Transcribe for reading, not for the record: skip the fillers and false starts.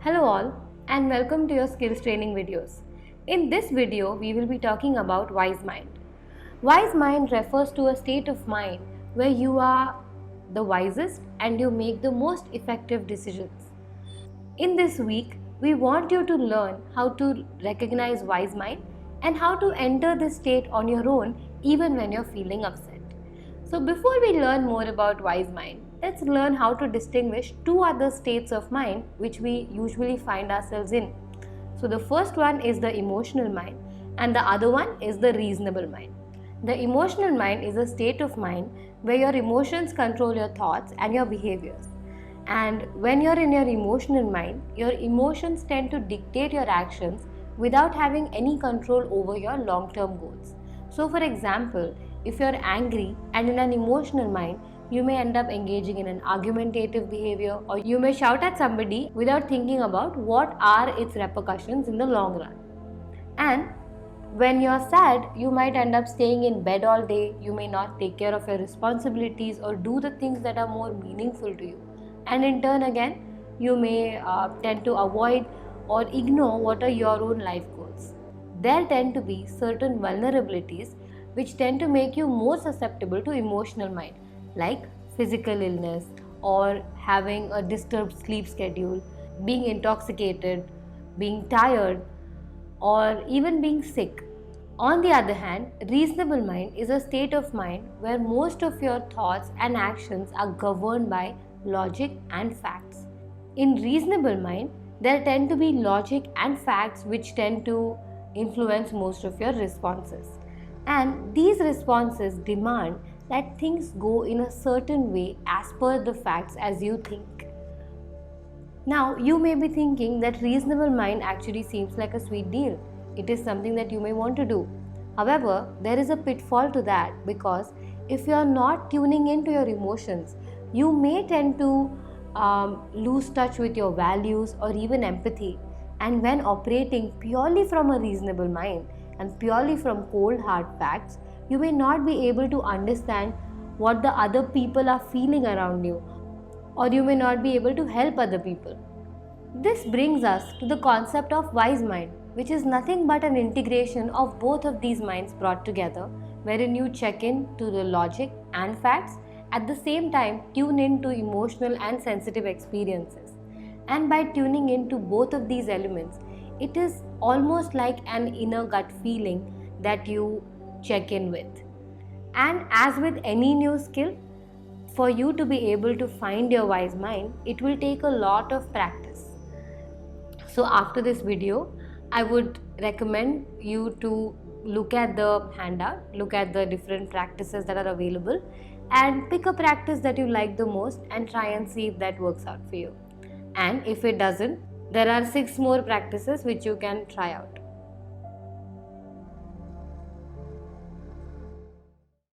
Hello all and welcome to your skills training videos. In this video, we will be talking about wise mind. Wise mind refers to a state of mind where you are the wisest and you make the most effective decisions. In this week, we want you to learn how to recognize wise mind and how to enter this state on your own even when you're feeling upset. So before we learn more about wise mind, let's learn how to distinguish two other states of mind which we usually find ourselves in. So the first one is the emotional mind and the other one is the reasonable mind. The emotional mind is a state of mind where your emotions control your thoughts and your behaviors. And when you're in your emotional mind, your emotions tend to dictate your actions without having any control over your long-term goals. So for example, if you're angry and in an emotional mind, you may end up engaging in an argumentative behavior, or you may shout at somebody without thinking about what are its repercussions in the long run. And when you're sad, you might end up staying in bed all day, you may not take care of your responsibilities or do the things that are more meaningful to you. And in turn again, you may tend to avoid or ignore what are your own life goals. There tend to be certain vulnerabilities which tend to make you more susceptible to emotional mind, like physical illness or having a disturbed sleep schedule, being intoxicated, being tired, or even being sick. On the other hand, reasonable mind is a state of mind where most of your thoughts and actions are governed by logic and facts. In reasonable mind, there tend to be logic and facts which tend to influence most of your responses. And these responses demand that things go in a certain way as per the facts as you think. Now, you may be thinking that reasonable mind actually seems like a sweet deal. It is something that you may want to do. However, there is a pitfall to that, because if you are not tuning into your emotions, you may tend to lose touch with your values or even empathy. And when operating purely from a reasonable mind and purely from cold hard facts, you may not be able to understand what the other people are feeling around you, or you may not be able to help other people. This brings us to the concept of wise mind, which is nothing but an integration of both of these minds brought together, wherein you check in to the logic and facts, at the same time tune in to emotional and sensitive experiences. And by tuning into both of these elements, it is almost like an inner gut feeling that you check in with. And as with any new skill, for you to be able to find your wise mind, it will take a lot of practice. So after this video, I would recommend you to look at the handout, look at the different practices that are available, and pick a practice that you like the most and try and see if that works out for you. And if it doesn't, there are 6 more practices which you can try out.